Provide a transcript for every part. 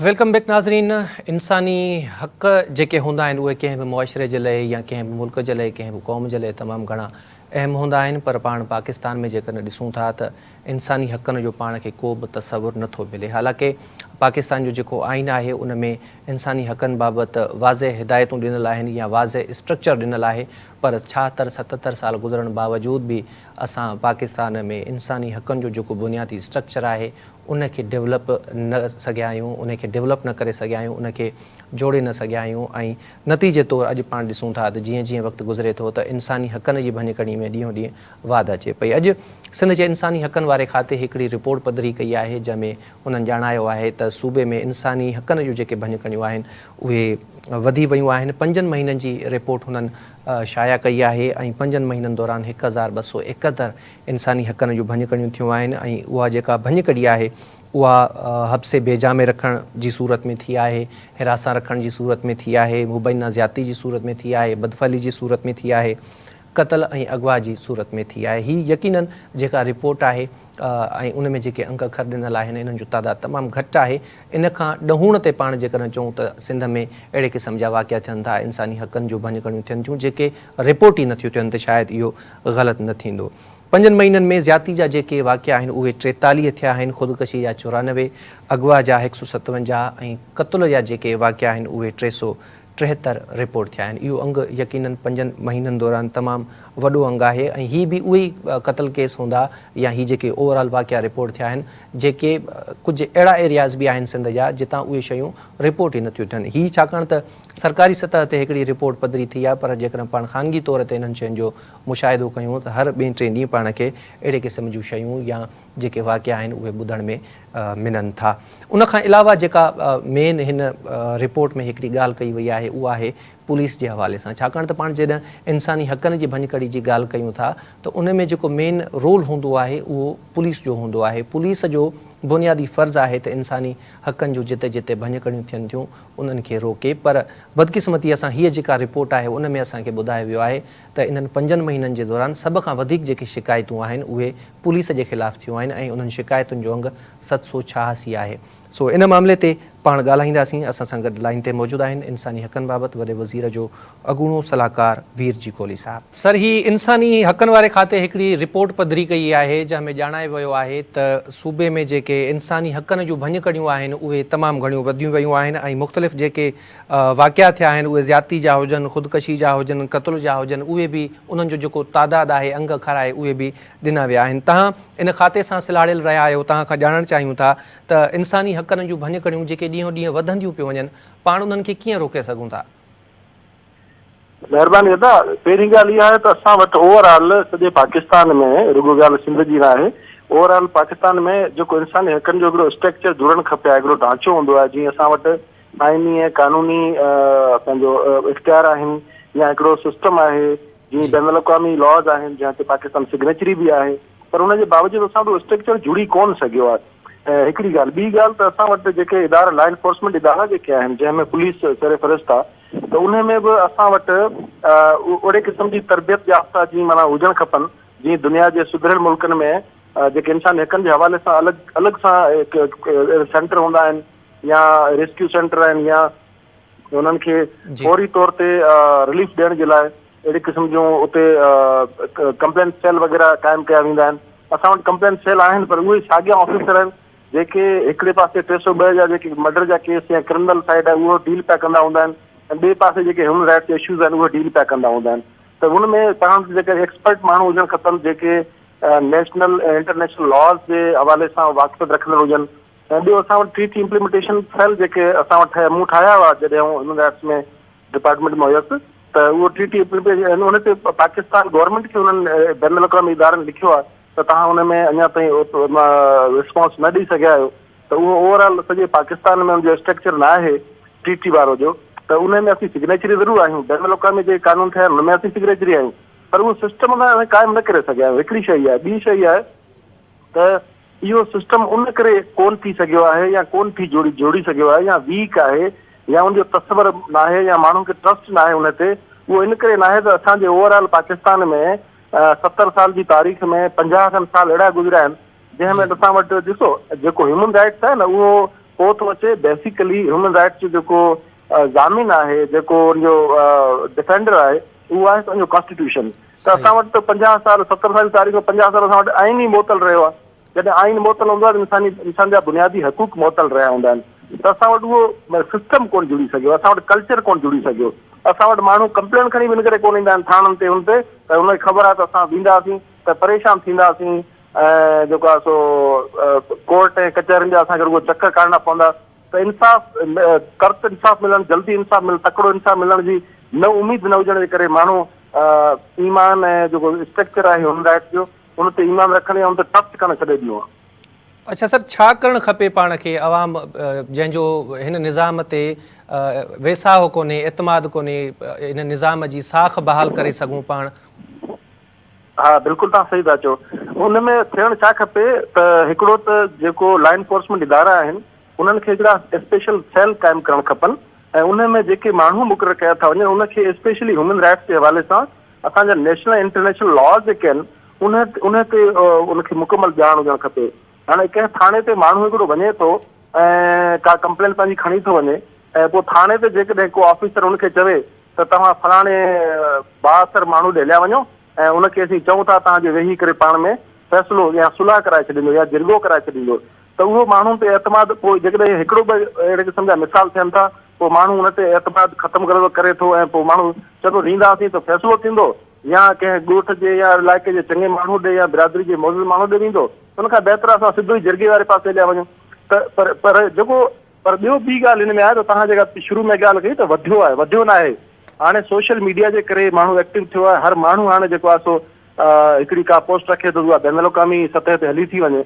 Welcome back नाज़रीन। इंसानी हक़ जेके हूंदा आहिनि उहे कंहिं बि मुआशरे जे लाइ या कंहिं बि मुल्क जे लाइ कंहिं बि क़ौम जे लाइ तमामु घणा अहम हूंदा आहिनि, पर पाण पाकिस्तान में जेकॾहिं ॾिसूं था त इंसानी हक़नि जो पाण खे को बि तसवुरु नथो मिले। हालांकि पाकिस्तान जो जेको आइन आहे उन में इंसानी हक़नि बाबति वाज़े हिदायतूं ॾिनल आहिनि या वाज़े स्ट्रक्चर ॾिनल आहे, पर 76-77 साल गुज़रण बावजूद बि असां पाकिस्तान में इंसानी हक़नि जो जेको बुनियादी स्ट्रक्चर आहे उन खे डेवलप न सघिया आहियूं, उन खे डेवलप न करे सघिया आहियूं, उन खे जोड़े न सघिया आहियूं। ऐं नतीजे तौरु अॼु पाण ॾिसूं था त जीअं जीअं वक़्तु गुज़रे थो त इंसानी हक़नि जी भञकड़ी में ॾींहों ॾींहुं वाध अचे पई। अॼु सिंध जे इंसानी हक़नि वारे खाते हिकिड़ी रिपोर्ट पधरी कई आहे जंहिंमें उन्हनि ॼाणायो आहे त सूबे में इंसानी हक़नि जूं जेके भञकड़ियूं आहिनि उहे वधी वियूं आहिनि। 5 महीननि जी रिपोर्ट हुननि शाया कई आहे ऐं 5 महीननि दौरान 1271 इंसानी हक़नि जूं भञकड़ियूं थियूं आहिनि। ऐं उहा जेका भञकड़ी आहे उहा हब्से बेजा में रखण जी सूरत में थी आहे, हिरासा रखण जी सूरत में थी आहे, मुबैना ज़्यादती जी सूरत में थी आहे, बदफली जी सूरत में थी आहे, क़त्ल ऐं अगवा जी सूरत में थी आहे। ही यकीनन जेका रिपोर्ट आहे ऐं उन में जेके अंक अखर ॾिनल आहिनि इन्हनि जो तादाद तमामु घटि आहे। इन खां ॾहूण ते पाण जेकॾहिं चऊं त सिंध में अहिड़े क़िस्म जा वाक़िया थियनि था, इंसानी हक़नि जूं भञकड़ियूं थियनि थियूं जेके रिपोर्ट ई नथियूं थियनि, त शायदि इहो ग़लति न थींदो। 5 महीननि में ज़्यादती जा जेके वाक़िया आहिनि उहे 43 थिया आहिनि, ख़ुदकशी जा 94, अगवा जा 157 ऐं क़त्ल जा जेके वाक़िया आहिनि उहे 373 रिपोर्ट थिया आहिनि। इहो अंग यकीनन 5 महीननि दौरान तमामु वॾो अंग आहे ऐं हीअ बि उहे ई क़त्ल केस हूंदा या हीअ जेके ओवरऑल वाक़िया रिपोर्ट थिया आहिनि जेके कुझु अहिड़ा एरियाज़ बि आहिनि सिंध जा जितां उहे शयूं रिपोर्ट ई नथियूं थियनि। हीअ छाकाणि त सरकारी सतह ते हिकिड़ी रिपोर्ट पधरी थी आहे, पर जेकॾहिं पाण ख़ानगी तौर ते इन्हनि शयुनि जो मुशाहिदो कयूं त हर 2-3 ॾींहं पाण खे अहिड़े क़िस्म जूं शयूं या जेके वाक़िया आहिनि उहे ॿुधण में मिलनि था। उन खां अलावा जेका मेन हिन रिपोर्ट में हिकिड़ी ॻाल्हि कई वई आहे उहा आहे पुलिस जे हवाले सां। छाकाणि त पाण जॾहिं इंसानी हक़नि जी भञकड़ी जी ॻाल्हि कयूं था त उन में जेको मेन रोल हूंदो आहे उहो पुलिस जो हूंदो आहे। पुलिस जो बुनियादी फ़र्ज़ु आहे त इंसानी हक़नि जूं जिते जिते भञकड़ियूं थियनि थियूं उन्हनि खे रोके, पर बदकिस्मतीअ सां हीअ जेका रिपोर्ट आहे उन में असांखे ॿुधायो वियो आहे त इन्हनि 5 महीननि जे दौरान सभ खां वधीक जेके शिकायतूं आहिनि उहे पुलिस जे ख़िलाफ़ु थियूं आहिनि ऐं उन्हनि शिकायतुनि जो अंग 786 आहे। सो इन मामले ते पाण ॻाल्हाईंदासीं। असां सां गॾु लाइन ते मौजूदु आहिनि इंसानी हक़नि बाबति वॾे वज़ीर जो अॻूणो सलाहकार वीर जी कोहली साहिबु। सर, ही इंसानी हक़नि वारे खाते हिकिड़ी रिपोर्ट पधरी कई आहे जंहिंमें ॼाणायो वियो आहे त सूबे में जेके इंसानी हक़नि जूं भञकड़ियूं आहिनि उहे तमामु घणियूं वधियूं वियूं आहिनि ऐं मुख़्तलिफ़ जेके वाक़िया थिया आहिनि उहे ज़्यादती जा हुजनि, ख़ुदकशी जा हुजनि, क़त्ल जा हुजनि, उहे बि उन्हनि जो जेको तादादु आहे, अंग अखर आहे, उहे बि ॾिना विया आहिनि। तव्हां इन खाते सां सिलाड़ियल रहिया आहियो, तव्हां खां ॼाणणु चाहियूं था त इंसानी हक़नि जूं भञकड़ियूं जेके ॾींहों ॾींहुं वधंदियूं पियूं वञनि, पाण उन्हनि खे कीअं रोके सघूं था? महिरबानी अदा। पहिरीं ॻाल्हि इहा आहे त असां वटि ओवरऑल सॼे पाकिस्तान में, रुॻो ॻाल्हि सिंध जी न आहे, ओवरऑल पाकिस्तान में जेको इंसानी हक़नि जो हिकिड़ो स्ट्रक्चर जुड़णु खपे आहे, हिकिड़ो ढांचो हूंदो आहे। जीअं असां वटि आइनी ऐं कानूनी पंहिंजो इख़्तियार आहिनि या हिकिड़ो सिस्टम आहे, जीअं बैनुल अक़वामी लॉज़ आहिनि जंहिं ते पाकिस्तान सिग्नेचरी बि आहे, पर उनजे बावजूदि असां वटि स्ट्रक्चर जुड़ी कोन सघियो आहे। हिकिड़ी ॻाल्हि। ॿी ॻाल्हि त असां वटि जेके इदारा लॉ एनफोर्समेंट इदारा जेके आहिनि जंहिंमें पुलिस सरफ़हरिस्त आहे, त उन में बि असां वटि ओड़े क़िस्म जी तरबियत याफ़्ता जीअं माना हुजणु खपनि जीअं दुनिया जे सुधरियल मुल्कनि में जेके इंसानी हक़नि जे हवाले सां अलॻि सां सेंटर हूंदा आहिनि या रेस्क्यू सेंटर आहिनि या उन्हनि खे फौरी तौर ते रिलीफ ॾियण जे लाइ अहिड़े क़िस्म जूं उते कंप्लेन सेल वग़ैरह क़ाइमु कया वेंदा आहिनि। असां वटि कंप्लेन सेल आहिनि, पर उहे साॻिया ऑफिसर आहिनि जेके हिकिड़े पासे 302 जा जेके मर्डर जा केस या क्रिमिनल साइड आहे उहो डील पिया कंदा हूंदा आहिनि ऐं ॿिए पासे जेके ह्यूमन राइट्स इशूज़ आहिनि उहे डील पिया कंदा हूंदा आहिनि। त हुन में तव्हां जेके एक्सपर्ट माण्हू हुजणु खपनि जेके नेशनल ऐं इंटरनेशनल लॉज़ जे हवाले सां वाक़फ़ियत रखंदड़ हुजनि। ऐं ॿियो असां वटि ट्रीटी इम्प्लीमेंटेशन सेल जेके असां वटि मूं ठाहिया हुआ जॾहिं ह्यूमन राइट्स में डिपार्टमेंट में हुयसि, त उहो ट्रीटी इम्प्लीमेंटेशन हुन ते पाकिस्तान गवर्नमेंट खे हुननि बैनुल अक़वामी इदारनि लिखियो आहे त तव्हां हुन में अञा ताईं रिस्पॉन्स न ॾेई सघिया आहियो। त उहो ओवरऑल सॼे पाकिस्तान में हुनजो स्ट्रक्चर न आहे ट्रीटी वारो जो, त उन में असीं सिग्नेचरी ज़रूरु आहियूं। बैनुल अक़वामी जे कानून ठहिया आहिनि हुन में असीं सिग्नेचरी आहियूं, पर उहो सिस्टम असां क़ाइमु न करे सघिया आहियूं। हिकिड़ी शइ आहे। ॿी शइ आहे त इहो सिस्टम उन करे कोन थी सघियो आहे या कोन थी जोड़ी सघियो आहे या वीक आहे या हुनजो तस्वर न आहे या माण्हुनि खे ट्रस्ट न आहे हुन ते। उहो इन करे न आहे त असांजे ओवरऑल पाकिस्तान में 70 साल जी तारीख़ में 50 खनि साल अहिड़ा गुज़रिया आहिनि जंहिंमें असां वटि ॾिसो जेको ह्यूमन राइट्स आहे न उहो पोइ थो अचे बेसिकली ह्यूमन राइट्स जो जेको ज़ामिन आहे, जेको हुनजो डिफेंडर आहे, उहो आहे पंहिंजो कॉन्स्टिट्यूशन। त असां वटि 50 साल 70 साल तारीख़ 50 साल असां वटि आइन ई मोतल रहियो आहे। जॾहिं आइन मोतल हूंदो आहे त इंसान जा बुनियादी हक़ूक़ मोतल रहिया हूंदा आहिनि। त असां वटि उहो सिस्टम कोन जुड़ी सघियो, असां वटि कल्चर कोन जुड़ी सघियो। असां वटि माण्हू कंप्लेन खणी वञी करे कोन ईंदा आहिनि थाणनि ते, हुन ते त हुनखे ख़बर आहे त असां वेंदासीं त परेशान थींदासीं, ऐं जेको आहे सो कोर्ट ऐं कचहरियुनि जा असांखे रुॻो चकर काढणा पवंदा। त इंसाफ़ कर्त इंसाफ़ मिलणु, जल्दी इंसाफ़ मिलणु, तकिड़ो इंसाफ़ मिलण जी न उमेद न हुजण जे करे माण्हू ईमान ऐं जेको स्ट्रक्चर आहे ह्यूमन राइट्स जो हुन ते ईमान रखण या हुन ते ट्रस्ट करणु छॾे ॾिनो आहे। अच्छा सर, छा करणु खपे पाण खे अवाम जंहिंजो हिन निज़ाम ते वेसाहो कोन्हे, एतमाद कोन्हे, हिन निज़ाम जी साख बहाल करे सघूं पाण? हा बिल्कुलु, तव्हां सही था चओ। हुन में थियणु छा खपे त हिकिड़ो त जेको लॉ एनफोर्समेंट इदारा आहिनि उन्हनि खे हिकिड़ा स्पेशल सेल क़ाइमु करणु खपनि, ऐं उन में जेके माण्हू मुक़ररु कया था वञनि उनखे स्पेशली ह्यूमन राइट्स जे हवाले सां असांजा नेशनल इंटरनेशनल लॉ जेके आहिनि उन ते उनखे मुकमल ॼाण हुजणु खपे। हाणे कंहिं थाणे ते माण्हू हिकिड़ो वञे थो ऐं का कंप्लेन पंहिंजी खणी थो वञे, ऐं पोइ थाणे ते जेकॾहिं को ऑफिसर हुनखे चवे त तव्हां फलाणे 72 माण्हू ॾे हलिया वञो ऐं उनखे असीं चऊं था तव्हांजे वेही करे पाण में फ़ैसिलो या सुलह कराए छॾींदो या जिरगो कराए छॾींदो, त उहो माण्हुनि ते एतमाद पोइ जेकॾहिं हिकिड़ो ॿ अहिड़े क़िस्म जा मिसाल थियनि था, पोइ माण्हू हुन ते एतमाद ख़तमु करे थो ऐं पोइ माण्हू चलो ॾींदासीं त फ़ैसिलो थींदो, या कंहिं ॻोठ जे या इलाइक़े जे चङे माण्हू ॾे या बिरादरी जे मौजूदु माण्हू ॾे वेंदो, हुनखां बहितर असां सिधो ई जिरगे वारे पासे हलिया वञूं। त पर ॿियो ॿी ॻाल्हि हिन में आहे त तव्हां जेका शुरू में ॻाल्हि कई त वधियो न आहे। हाणे सोशल मीडिया जे करे माण्हू एक्टिव थियो आहे, हर माण्हू हाणे जेको आहे सो हिकिड़ी का पोस्ट रखे थो, उहा बैन अल-अक़वामी सतह ते हली थी वञे,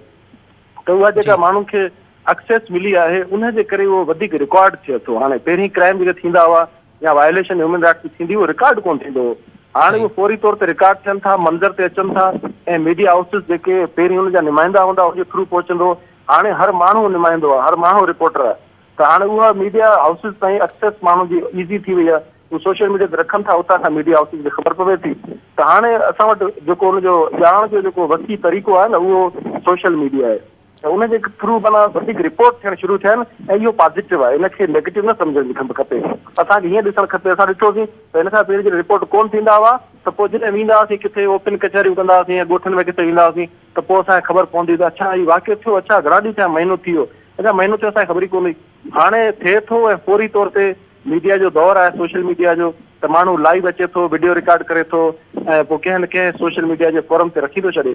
त उहा जेका माण्हुनि खे एक्सेस मिली आहे उन जे करे उहो वधीक रिकॉर्ड थिए थो। हाणे पहिरीं क्राइम जेके थींदा हुआ या वायलेशन ह्यूमन राइट्स थींदी उहो रिकॉर्ड कोन थींदो हो, हाणे उहो फौरी तौर ते रिकॉर्ड थियनि था, मंज़र ते अचनि था, ऐं मीडिया हाउसिस जेके पहिरीं हुन जा नुमाइंदा हूंदा उनजे थ्रू पहुचंदो, हाणे हर माण्हू नुमाइंदो आहे, हर माण्हू रिपोर्टर आहे। त हाणे उहा मीडिया हाउसिस ताईं एक्सेस माण्हू जी ईज़ी थी वई आहे, उहो सोशल मीडिया ते रखनि था, उतां खां मीडिया हाउसिस खे ख़बर पवे थी। त हाणे असां वटि जेको हुनजो ॼाण जो जेको वसी तरीक़ो आहे न उहो सोशल मीडिया आहे, त उनजे थ्रू माना वधीक रिपोर्ट थियणु शुरू थिया आहिनि, ऐं इहो पॉज़िटिव आहे, इनखे नेगेटिव न सम्झण खपे। असांखे हीअं ॾिसणु खपे, असां ॾिठोसीं त हिन खां पहिरीं जॾहिं रिपोर्ट कोन थींदा हुआ त पोइ जॾहिं वेंदा हुआसीं किथे ओपन कचहरियूं कंदा हुआसीं या ॻोठनि में किथे वेंदा हुआसीं त पोइ असांखे ख़बर पवंदी त अच्छा हीउ वाक़ियो थियो, अच्छा घणा ॾींहं थिया, महीनो थी वियो, अच्छा महीनो थियो, असांखे ख़बर ई कोन हुई। हाणे थिए थो ऐं फौरी तौर ते मीडिया जो दौरु आहे सोशल मीडिया जो, त माण्हू लाइव अचे थो, वीडियो रिकॉर्ड करे थो, ऐं पोइ कंहिं न कंहिं सोशल मीडिया जे फोरम ते रखी थो छॾे।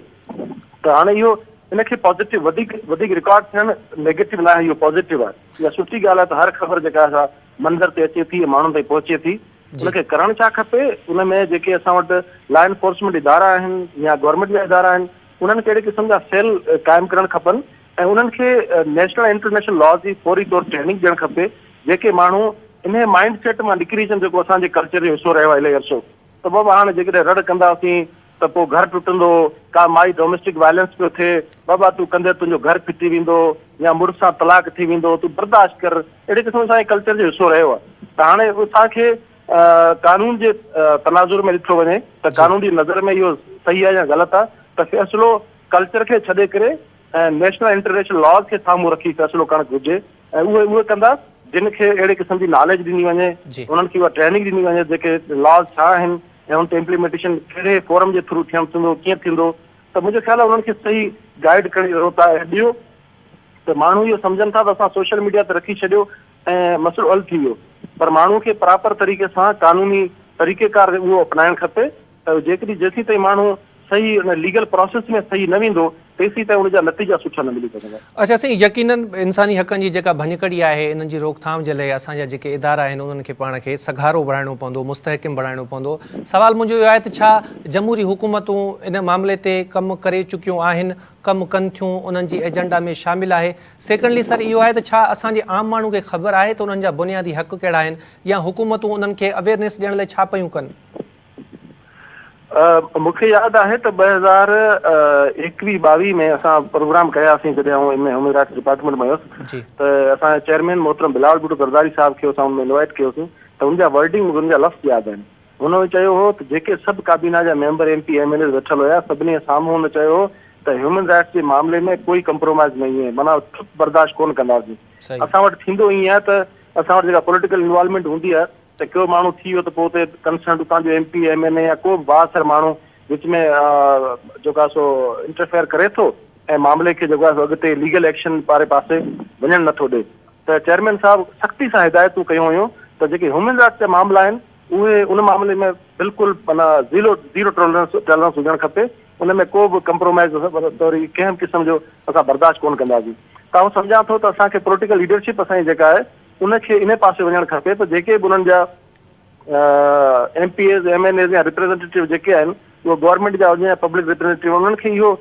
त हाणे इहो इनखे पॉज़िटिव वधीक रिकॉर्ड थियणु नेगेटिव न आहे, इहो पॉज़िटिव आहे, इहा सुठी ॻाल्हि आहे त हर ख़बर जेका आहे मंज़र ते अचे थी, माण्हुनि ताईं पहुचे थी। उनखे करणु छा खपे, उन में जेके असां वटि लॉ एनफोर्समेंट इदारा आहिनि या गवर्नमेंट जा इदारा आहिनि उन्हनि खे अहिड़े क़िस्म जा सेल क़ाइमु करणु खपनि, ऐं उन्हनि खे नेशनल इंटरनेशनल लॉ जी फौरी तौर ट्रेनिंग ॾियणु खपे, जेके माण्हू इन माइंड सेट मां निकिरी अचनि जेको असांजे कल्चर जो हिसो रहियो आहे इलाही अर्सो, त बाबा हाणे जेकॾहिं रड़ कंदासीं त पोइ घर टुटंदो, का माई डोमेस्टिक वायलेंस पियो थिए, बाबा तूं कंदे तुंहिंजो घर फिटी वेंदो या मुड़ुस सां तलाक थी वेंदो, तूं बर्दाश्त कर, अहिड़े क़िस्म असांजे कल्चर जो हिसो रहियो आहे। त हाणे असांखे कानून जे तनाज़ुर में ॾिठो वञे त कानून जी नज़र में इहो सही आहे या ग़लति आहे, त फ़ैसिलो कल्चर खे छॾे करे ऐं नेशनल इंटरनेशनल लॉज खे साम्हूं रखी फ़ैसिलो करणु घुरिजे, ऐं उहे कंदा जिन खे अहिड़े क़िस्म जी नॉलेज ॾिनी वञे, उन्हनि खे उहा ट्रेनिंग ॾिनी वञे जेके लॉज छा आहिनि ऐं हुन ते इम्प्लीमेंटेशन कहिड़े फोरम जे थ्रू थियणु थींदो, कीअं थींदो, त मुंहिंजो ख़्यालु आहे उन्हनि खे सही गाइड करण जी ज़रूरत आहे। ॿियो त माण्हू इहो सम्झनि था त असां सोशल मीडिया ते रखी छॾियो ऐं मसइलो हल थी वियो, पर माण्हू खे प्रॉपर तरीक़े सां कानूनी तरीक़ेकार उहो अपनाइणु खपे, त जेसीं ताईं माण्हू सही हुन लीगल प्रोसेस में सही न वेंदो तेसीं ताईं उनजा नतीजा सुठा न मिली सघंदा। अच्छा साईं, यकीनन इंसानी हक़नि जी जेका भञकड़ी आहे इन्हनि जी रोकथाम जे लाइ असांजा जेके इदारा आहिनि उन्हनि खे पाण खे सघारो बणाइणो पवंदो, मुस्तहकिम बणाइणो पवंदो। सवाल मुंहिंजो इहो आहे त छा जमहूरी हुकूमतूं इन मामले ते कमु करे चुकियूं आहिनि, कमु कनि थियूं, उन्हनि जी एजेंडा में शामिल आहे? सेकेंडली सर इहो आहे त छा असांजे आम माण्हू खे ख़बर आहे त उन्हनि जा बुनियादी हक़ कहिड़ा आहिनि, या हुकूमतूं उन्हनि खे अवेयरनेस ॾियण लाइ छा पियूं कनि? मूंखे यादि आहे त 2021-22 में असां प्रोग्राम कयासीं जॾहिं ह्यूमन राइट्स डिपार्टमेंट में हुयुसि, त असांजे चेयरमैन मोहतरम बिलावल भुट्टो ज़रदारी साहिब खे असां हुनमें इनवाइट कयोसीं, त हुनजा वर्डिंग हुनजा लफ़्ज़ यादि आहिनि। हुन चयो हो त जेके सभु काबीना जा मेंबर MP MLA वेठल हुया सभिनी साम्हूं हुन चयो त ह्यूमन राइट्स जे मामले में कोई कंप्रोमाइज़ नहीं है, माना बर्दाश्त कोन कंदासीं। सही। असां वटि थींदो ईअं आहे त असां वटि जेका पॉलिटिकल इन्वॉल्वमेंट हूंदी आहे त को माण्हू थी वियो त पोइ उते कंसर्न उतां जो MP MNA या को बि बासर माण्हू विच में जेको आहे सो इंटरफेयर करे थो ऐं मामले खे जेको आहे सो अॻिते लीगल एक्शन वारे पासे वञणु नथो ॾे। त चेयरमैन साहब सख़्ती सां हिदायतूं कयूं हुयूं त जेके ह्यूमन राइट्स जा मामला आहिनि उहे उन मामले में बिल्कुलु माना ज़ीरो टॉलरेंस हुजणु खपे, उन में को बि कंप्रोमाइज़ वरी कंहिं किस्म जो असां बर्दाश्त कोन कंदासीं। त आउं सम्झां थो त असांखे पॉलिटिकल लीडरशिप असांजी जेका आहे उनखे इन पासे वञणु खपे त जेके बि उन्हनि जा MPs MNAs या रिप्रेज़ेंटेटिव जेके आहिनि उहे गवर्नमेंट जा हुजनि या पब्लिक रिप्रेज़ेंटेटिव, उन्हनि खे इहो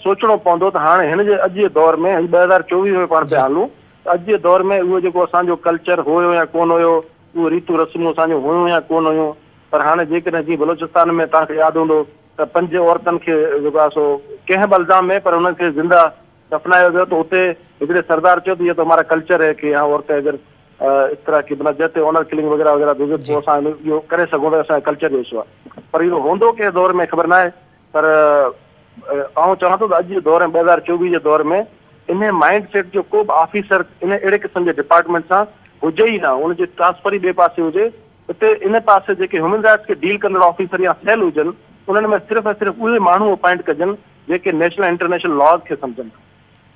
सोचणो पवंदो त हाणे हिन जे अॼु जे दौर में 2024 में पाण पिया हलूं, अॼु जे दौर में उहो जेको असांजो कल्चर हुयो या कोन हुयो, उहो रीतू रस्मूं असांजो हुयूं या कोन हुयूं, पर हाणे जेकॾहिं जीअं बलोचिस्तान में तव्हांखे यादि हूंदो त 5 औरतुनि खे जेको आहे सो कंहिं बि इल्ज़ाम में पर उन्हनि खे ज़िंदा दफ़नायो वियो, त उते हिकिड़े सरदार चयो त ये तो हमारा कल्चर है कि यहाँ औरतें अगर इस तरह की बना जैसे ऑनर किलिंग वगैरह वगैरह तो असां इहो करे सघूं था, असांजो कल्चर जो आहे। पर इहो हूंदो कंहिं दौर में ख़बर न आहे, पर आउं चवां थो त अॼु जे दौर में 2024 जे दौर में इन माइंड सेट जो को बि ऑफिसर इन अहिड़े क़िस्म जे डिपार्टमेंट सां हुजे ई न, उनजी ट्रांसफर ई ॿिए पासे हुजे। उते इन पासे जेके ह्यूमन राइट्स खे डील कंदड़ ऑफिसर या सेल हुजनि, उन्हनि में सिर्फ़ु ऐं सिर्फ़ु उहे माण्हू अपॉइंट कजनि जेके नेशनल इंटरनेशनल लॉज खे सम्झनि।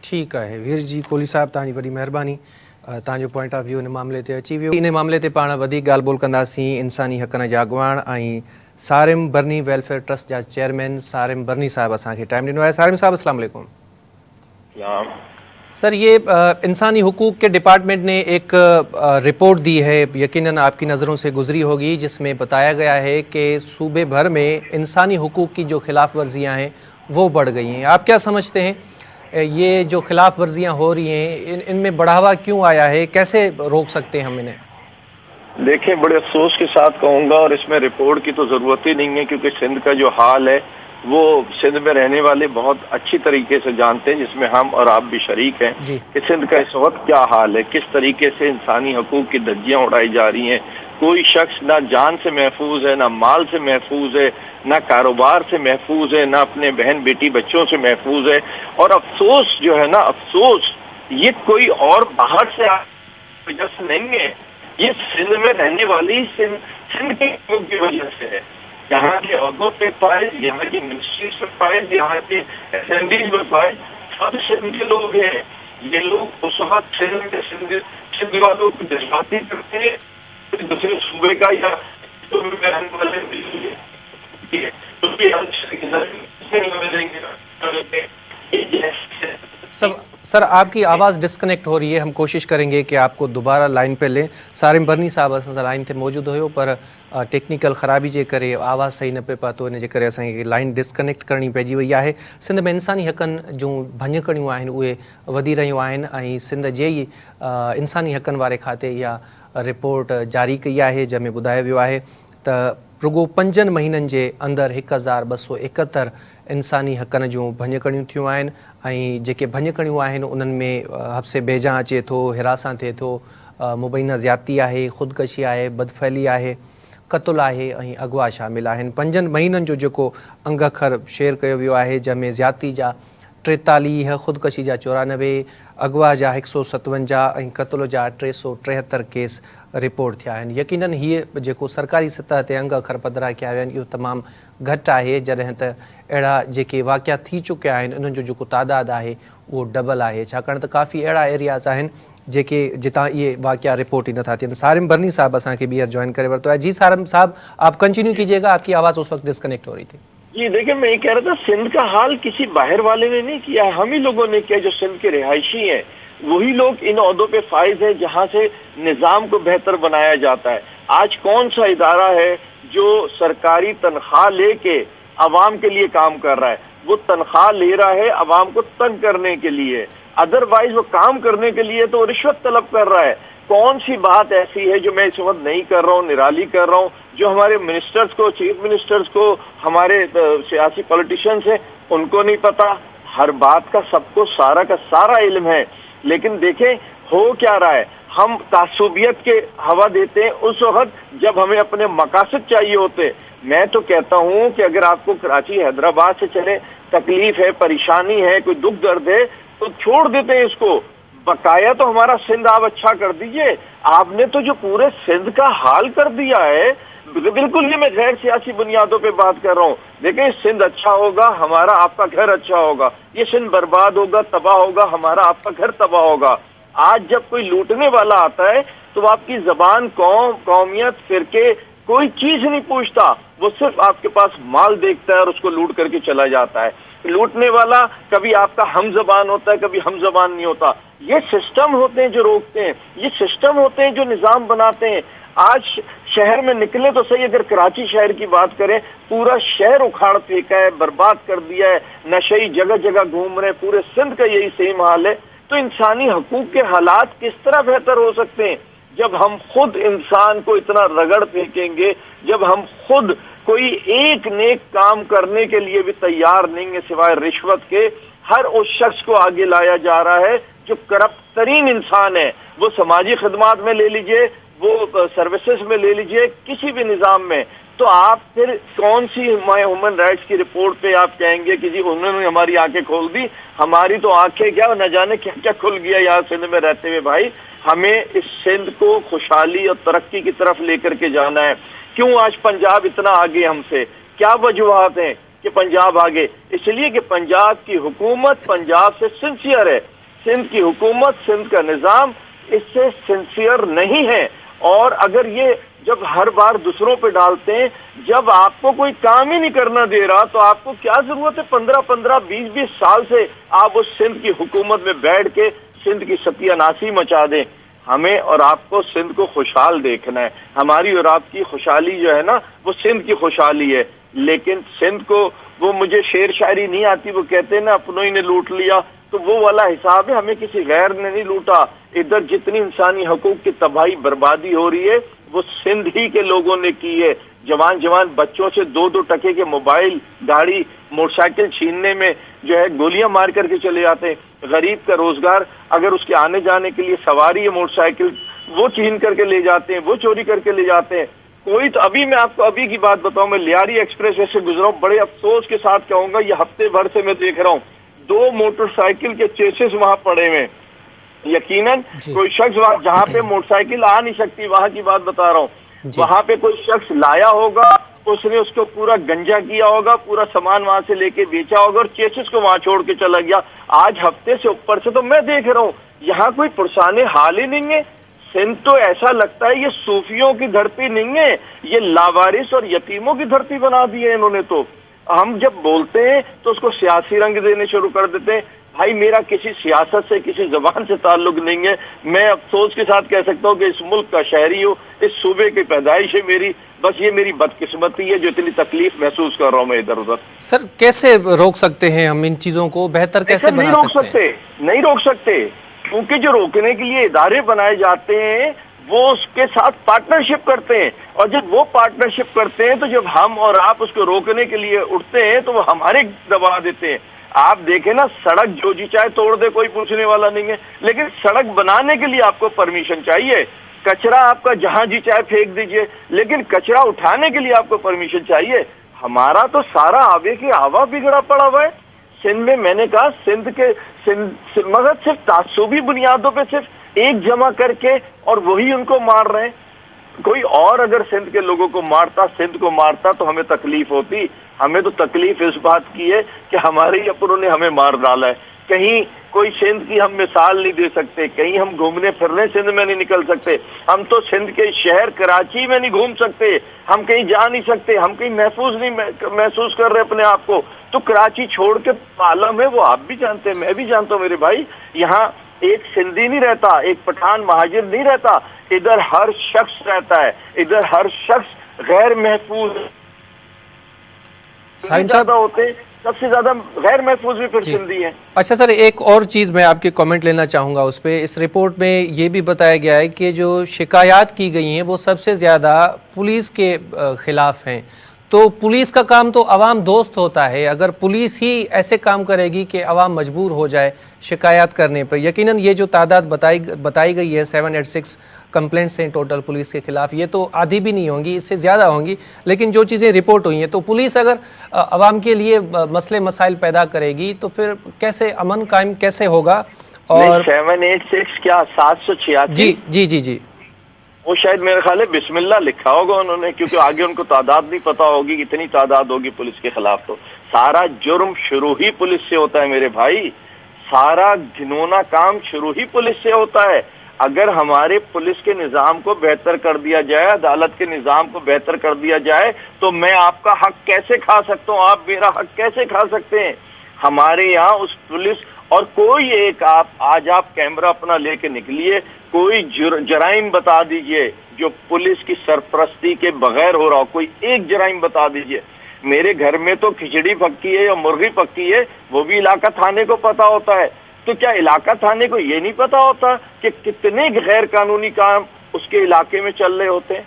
ठीकु आहे वीर जी कोहली साहब, तव्हांजी वॾी महिरबानी, तव्हांजो पॉइंट ऑफ व्यू इन मामले ते अची वियो। इन मामले ते पाण वधीक ॻाल्हि ॿोल कंदासीं इंसानी हक़नि जा अॻुवाण ऐं सारिम बर्नी वेलफेयर ट्रस्ट जा चेयरमैन सारिम बर्नी साहब असांखे टाइम ॾिनो आहे। सारिम साहब अस्सलाम वालेकुम। सर, ये इंसानी हुकूक के डिपार्टमेंट ने एक रिपोर्ट दी है, यकीनन आपकी नज़रों से गुजरी होगी, जिसमें बताया गया है कि सूबे भर में इंसानी हुकूक की जो खिलाफ वर्जियाँ हैं वो बढ़ गई हैं। आप क्या समझते हैं, ये जो खिलाफ वर्जियाँ हो रही हैं इनमें बढ़ावा क्यों आया है, कैसे रोक सकते हैं हम इन्हें? देखिए, बड़े अफसोस के साथ कहूँगा, और इसमें रिपोर्ट की तो ज़रूरत ही नहीं है, क्योंकि सिंध का जो हाल है वो सिंध में रहने वाले बहुत अच्छी तरीके से जानते हैं, जिसमें हम और आप भी शरीक हैं कि सिंध का इस वक्त क्या हाल है, किस तरीके से इंसानी हकूक की धज्जियाँ उड़ाई जा रही हैं। कोई शख्स ना जान से महफूज है, ना माल से महफूज है, ना कारोबार से महफूज है, ना अपने बहन बेटी बच्चों से महफूज है। और अफसोस जो है ना, अफसोस ये कोई और बाहर से वजह से नहीं है, ये सिंध में रहने वाली सिंध के लोगों की वजह से है। यहाँ के अहदों पे फाइज, यहाँ की मिनिस्ट्रीज पे फाइज, यहाँ के असेंबलीज में फाइज, सब सिंध के लोग हैं। ये लोग उस वक्त सिंध वालों को जज्बाती करते हैं, दूसरे सूबे का या सूबे में रहने वाले सर आपकी आवाज़ डिस्कनेक्ट हो रही है, हम कोशिश करेंगे कि आपको दोबारा लाइन पे लें। सारिम बर्नी साहब असां लाइन ते मौजूद हुयो, पर टेक्निकल ख़राबी जे करे आवाज़ सही न पे पातो, इन जे करे असांखे लाइन डिस्कनेक्ट करणी पइजी वई आहे। सिंध में इंसानी हक़नि जूं भञकड़ियूं आहिनि उहे वधी रहियूं आहिनि ऐं सिंध जे ई इंसानी हक़नि वारे खाते इहा रिपोर्ट जारी कई आहे, जंहिंमें ॿुधायो वियो आहे त रुगो 5 महीननि जे अंदरि 1271 इंसानी हक़नि जूं भञकड़ियूं थियूं आहिनि ऐं जेके भञकड़ियूं आहिनि उन्हनि में हफ्से बेजां अचे थो, हिरासां थिए थो, मुबैना ज़्यादती आहे, ख़ुदकशी आहे, बदफ़ैली आहे, क़त्ल आहे ऐं अगवा शामिल आहिनि। 5 महीननि जो जेको अंग अखर शेयर कयो वियो आहे, जंहिंमें ज़्यादती जा 43, ख़ुदकशी जा 94, अगवा जा 157 ऐं क़त्ल जा 373 केस रिपोर्ट थिया आहिनि। यकीनन हीअ जेको सरकारी सतह ते अंग अखर पधरा कया विया आहिनि इहो तमामु घटि आहे, जॾहिं त अहिड़ा जेके वाक़िया थी चुकिया आहिनि उन्हनि जो जेको तादाद आहे उहो डबल आहे, छाकाणि त काफ़ी अहिड़ा एरियाज़ आहिनि जेके जितां इहे वाक़िया रिपोर्ट ई नथा थियनि। सारिम बर्नी साहब असांखे ॿीहर जॉइन करे वरितो आहे। जी सारिम साहब, आप कंटिन्यू कीजिएगा, आपकी आवाज़ उस वक्त डिस्कनेक्ट हो रही थी। जी देखिए, मैं ये कह रहा था, सिंध का हाल किसी बाहर वाले ने नहीं किया, हम ही लोगों ने किया, जो सिंध के रिहायशी हैं वही लोग इन ओहदों पे फाइज है जहां से निजाम को बेहतर बनाया जाता है। आज कौन सा इदारा है जो सरकारी तनख्वाह लेके अवाम के लिए काम कर रहा है? वो तनख्वाह ले रहा है अवाम को तंग करने के लिए, अदरवाइज वो काम करने के लिए तो रिश्वत तलब कर रहा है। कौन सी बात ऐसी है जो मैं इस वक्त नहीं कर रहा हूँ, निराली कर रहा हूँ, जो हमारे मिनिस्टर्स को, चीफ मिनिस्टर्स को, हमारे सियासी पॉलिटिशियंस हैं उनको नहीं पता? हर बात का सबको सारा का सारा इल्म है, लेकिन देखें हो क्या रहा है। हम तासुबियत के हवा देते हैं उस वक्त जब हमें अपने मकासद चाहिए होते, मैं तो कहता हूं कि अगर आपको कराची हैदराबाद से चले तकलीफ है, परेशानी है, कोई दुख दर्द है, तो छोड़ देते हैं इसको। बकाया तो हमारा सिंध आप अच्छा कर दीजिए। आपने तो जो पूरे सिंध का हाल कर दिया है, बिल्कुल ये मैं गैर सियासी बुनियादों पे बात कर रहा हूँ। देखिए, सिंध अच्छा होगा, हमारा आपका घर अच्छा होगा। ये सिंध बर्बाद होगा, तबाह होगा, हमारा आपका घर तबाह होगा। आज जब कोई लूटने वाला आता है तो आपकी जबान, कौम, कौमियत, फिरके, कोई चीज नहीं पूछता, वो सिर्फ आपके पास माल देखता है और उसको लूट करके चला जाता है। लूटने वाला कभी आपका हम जबान होता है, कभी हम जबान नहीं होता। ये सिस्टम होते हैं जो रोकते हैं, ये सिस्टम होते हैं जो निजाम बनाते हैं। आज शहर में निकले तो सही, अगर कराची शहर की बात करें, पूरा शहर उखाड़ फेंका है, बर्बाद कर दिया है, नशे जगह जगह घूम रहे हैं, पूरे सिंध का यही सेम हाल है। तो इंसानी हकूक के हालात किस तरह बेहतर हो सकते हैं जब हम खुद इंसान को इतना रगड़ फेंकेंगे, जब हम खुद कोई एक नेक काम करने के लिए भी तैयार नहीं है सिवाय रिश्वत के। हर उस शख्स को आगे लाया जा रहा है जो करप्ट तरीन इंसान है, वो समाजी खदमात में ले लीजिए, वो सर्विसेज में ले लीजिए, किसी भी निज़ाम में। तो आप फिर कौन सी ह्यूमन राइट्स की रिपोर्ट पे आप कहेंगे कि जी उन्होंने हमारी आंखें खोल दी? हमारी तो आंखें क्या, न जाने क्या क्या खुल गया यहाँ सिंध में रहते हुए। भाई, हमें इस सिंध को खुशहाली और तरक्की की तरफ लेकर के जाना है। क्यों आज पंजाब इतना आगे हमसे? क्या वजूहात हैं कि पंजाब आगे? इसलिए कि पंजाब की हुकूमत पंजाब से सिंसियर है, सिंध की हुकूमत, सिंध का निज़ाम इससे सिंसियर नहीं है। और अगर ये जब हर बार दूसरों पे डालते हैं, जब आपको कोई काम ही नहीं करना दे रहा, तो आपको क्या जरूरत है 15-15, 20-20 साल से आप उस सिंध की हुकूमत में बैठ के सिंध की सत्यानाशी मचा दें? हमें और आपको सिंध को खुशहाल देखना है। हमारी और आपकी खुशहाली जो है ना, वो सिंध की खुशहाली है। लेकिन सिंध को, वो मुझे शेर शायरी नहीं आती, वो कहते हैं ना अपनों ही ने लूट लिया, तो वो वाला हिसाब है। हमें किसी गैर ने नहीं लूटा। इधर जितनी इंसानी हकूक की तबाही बर्बादी हो रही है, वो सिंध ही के लोगों ने की है। जवान जवान बच्चों से 2-2 टके के मोबाइल, गाड़ी, मोटरसाइकिल छीनने में जो है गोलियां मार करके चले जाते हैं। गरीब का रोजगार, अगर उसके आने जाने के लिए सवारी है मोटरसाइकिल, वो छीन करके ले जाते हैं, वो चोरी करके ले जाते हैं। कोई तो, अभी मैं आपको अभी की बात बताऊं, मैं लियारी एक्सप्रेस वे से गुजरा हूं, बड़े अफसोस के साथ कहूंगा, ये हफ्ते भर से मैं देख रहा हूं 2 मोटरसाइकिल के चेसेस वहां पड़े हुए। यकीनन कोई शख्स वहां, जहां पे मोटरसाइकिल आ नहीं सकती, वहां की बात बता रहा हूँ, वहां पे कोई शख्स लाया होगा, उसने उसको पूरा गंजा किया होगा, पूरा सामान वहां से लेके बेचा होगा और चेसिस को वहां छोड़ के चला गया। आज हफ्ते से ऊपर से तो मैं देख रहा हूँ यहाँ कोई पुरसाने हाल ही नहीं है। सिंध तो ऐसा लगता है ये सूफियों की धरती नहीं है, ये लावारिस और यतीमों की धरती बना दी है इन्होंने। तो हम जब बोलते हैं तो उसको सियासी रंग देने शुरू कर देते हैं। भाई, मेरा किसी सियासत से, किसी जबान से ताल्लुक नहीं है। मैं अफसोस के साथ कह सकता हूँ कि इस मुल्क का शहरी हूँ, इस सूबे की पैदाइश है मेरी। बस ये मेरी बदकिस्मती है जो इतनी तकलीफ महसूस कर रहा हूँ मैं इधर उधर। सर, कैसे रोक सकते हैं हम इन चीजों को? बेहतर कैसे बना सकते हैं? नहीं रोक सकते, क्योंकि जो रोकने के लिए इदारे बनाए जाते हैं वो उसके साथ पार्टनरशिप करते हैं। और जब वो पार्टनरशिप करते हैं तो जब हम और आप उसको रोकने के लिए उठते हैं तो वो हमारे दबा देते हैं। आप देखें ना, सड़क जो जी चाहे तोड़ दे, कोई पूछने वाला नहीं है, लेकिन सड़क बनाने के लिए आपको परमिशन चाहिए। कचरा आपका जहां जी चाहे फेंक दीजिए, लेकिन कचरा उठाने के लिए आपको परमिशन चाहिए। हमारा तो सारा आवे के आवा बिगड़ा पड़ा हुआ है सिंध में। मैंने कहा मगर सिर्फ तासुबी बुनियादों पे सिर्फ एक जमा करके और वही उनको मार रहे हैं। कोई और अगर सिंध के लोगों को मारता, सिंध को मारता, तो हमें तकलीफ होती। हमें तो तकलीफ इस बात की है कि हमारे ही अपनों ने हमें मार डाला है। कहीं कोई सिंध की हम मिसाल नहीं दे सकते, कहीं हम घूमने फिरने सिंध में नहीं निकल सकते, हम तो सिंध के शहर कराची में नहीं घूम सकते, हम कहीं जा नहीं सकते, हम कहीं महफूज नहीं महसूस कर रहे अपने आप को। तो कराची छोड़ के आलम है, वो आप भी जानते हैं, मैं भी जानता हूँ मेरे भाई। यहाँ एक सिंधी नहीं रहता, एक पठान महाजिर नहीं रहता, इधर हर शख्स रहता है, इधर हर शख्स गैर महफूज ज्यादा होते हैं, सबसे ज्यादा गैर महफूज भी फिर सिंधी है। अच्छा सर, एक और चीज़ मैं आपके कमेंट लेना चाहूँगा उस पर। इस रिपोर्ट में ये भी बताया गया है कि जो शिकायत की गई हैं वो सबसे ज़्यादा पुलिस के खिलाफ हैं। تو پولیس کا کام تو عوام دوست ہوتا ہے. اگر پولیس ہی ایسے کام کرے گی کہ عوام مجبور ہو جائے شکایات کرنے پر، یقیناً یہ جو تعداد بتائی گئی ہے 786 کمپلینٹس ہیں ٹوٹل پولیس کے خلاف، یہ تو آدھی بھی نہیں ہوں گی، اس سے زیادہ ہوں گی. لیکن جو چیزیں رپورٹ ہوئی ہیں تو پولیس اگر عوام کے لیے مسئلے مسائل پیدا کرے گی تو پھر کیسے امن قائم کیسے ہوگا؟ اور 786 کیا 786؟ جی جی جی جی وہ شاید میرے خیال ہے بسم اللہ لکھا ہوگا انہوں نے، کیونکہ آگے ان کو تعداد نہیں پتا ہوگی کتنی تعداد ہوگی پولیس کے خلاف. تو سارا جرم شروع ہی پولیس سے ہوتا ہے میرے بھائی، سارا گھنونا کام شروع ہی پولیس سے ہوتا ہے. اگر ہمارے پولیس کے نظام کو بہتر کر دیا جائے، عدالت کے نظام کو بہتر کر دیا جائے، تو میں آپ کا حق کیسے کھا سکتا ہوں، آپ میرا حق کیسے کھا سکتے ہیں؟ ہمارے یہاں اس پولیس اور کوئی ایک آج آپ کیمرہ اپنا لے کے نکلیے، کوئی جرائم بتا دیجئے جو پولیس کی سرپرستی کے بغیر ہو رہا ہو، کوئی ایک جرائم بتا دیجئے. میرے گھر میں تو کھچڑی پکی ہے یا مرغی پکی ہے وہ بھی علاقہ تھانے کو پتا ہوتا ہے. تو کیا علاقہ تھانے کو یہ نہیں پتا ہوتا کہ کتنے غیر قانونی کام اس کے علاقے میں چل رہے ہوتے ہیں؟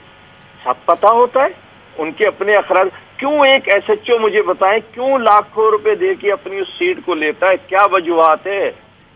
سب پتا ہوتا ہے. ان کے اپنے اخراج. کیوں ایک ایس ایچ او مجھے بتائیں کیوں لاکھوں روپے دے کے اپنی اس سیٹ کو لیتا ہے؟ کیا وجوہات ہے؟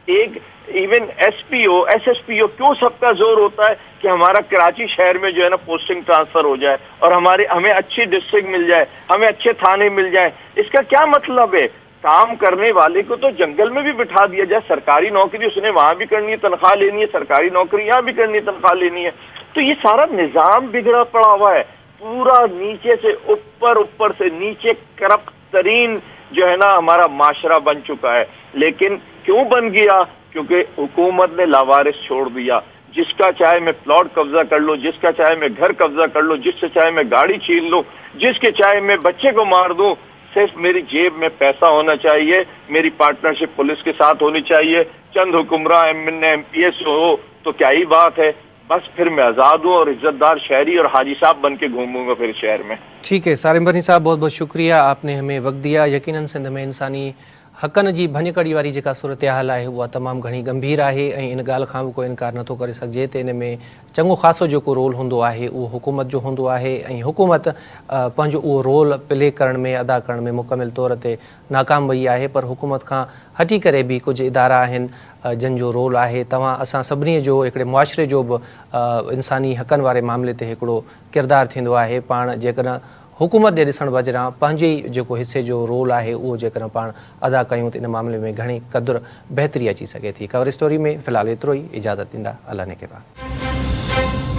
ایک even S P O S S P O کیوں سب کا زور ہوتا ہے کہ ہمارا کراچی شہر میں جو ہے نا پوسٹنگ ٹرانسفر ہو جائے اور ہمیں اچھی ڈسٹرکٹ مل جائے، ہمیں اچھے تھانے مل جائیں؟ اس کا کیا مطلب ہے؟ کام کرنے والے کو تو جنگل میں بھی بٹھا دیا جائے. سرکاری نوکری اس نے وہاں بھی کرنی ہے، تنخواہ لینی ہے، سرکاری نوکری یہاں بھی کرنی ہے، تنخواہ لینی ہے. تو یہ سارا نظام بگڑا پڑا ہوا ہے پورا، نیچے سے اوپر سے نیچے کرپٹ ترین جو ہے نا ہمارا معاشرہ بن چکا ہے. لیکن کیوں بن گیا؟ کیونکہ حکومت نے لاوارث چھوڑ دیا. جس کا چاہے میں پلاٹ قبضہ کر لوں، جس کا چاہے میں گھر قبضہ کر لوں، جس سے چاہے میں گاڑی چھین لوں، جس کے چاہے میں بچے کو مار دوں. صرف میری جیب میں پیسہ ہونا چاہیے، میری پارٹنرشپ پولیس کے ساتھ ہونی چاہیے، چند حکمراں ایم پی ایس ہو تو کیا ہی بات ہے، بس پھر میں آزاد ہوں اور عزت دار شہری اور حاجی صاحب بن کے گھوموں گا پھر شہر میں. ٹھیک ہے سالم بھنی صاحب، بہت بہت شکریہ، آپ نے ہمیں وقت دیا. یقیناً سندھ میں انسانی حقن جی بھنجکڑی والی जेका सूरत-हाल आहे उहा तमामु घणी गंभीर आहे ऐं इन ॻाल्हि खां बि कोई इनकार नथो करे सघिजे त इन में चङो ख़ासो जेको रोल हूंदो आहे उहो हुकूमत जो हूंदो आहे ऐं हुकूमत पंहिंजो उहो रोल प्ले करण में अदा करण में मुकमिल तौर ते नाकाम वई आहे. पर हुकूमत खां हटी करे बि कुझु इदारा आहिनि जिन जो रोल आहे. तव्हां असां सभिनी जो हिकिड़े मुआशिरे जो बि इंसानी हक़नि वारे मामले ते हिकिड़ो किरदारु थींदो आहे. पाण जेकॾहिं हुकूमत जे ॾिसण बदिरां पंहिंजे ई जेको हिसे जो रोल आहे उहो जेकॾहिं पाण अदा कयूं त इन मामले में घणी क़दुरु बहितरी अची सघे थी. कवर स्टोरी में फ़िलहालु एतिरो ई. इजाज़त ॾींदा, अल्लाह ने के बाद.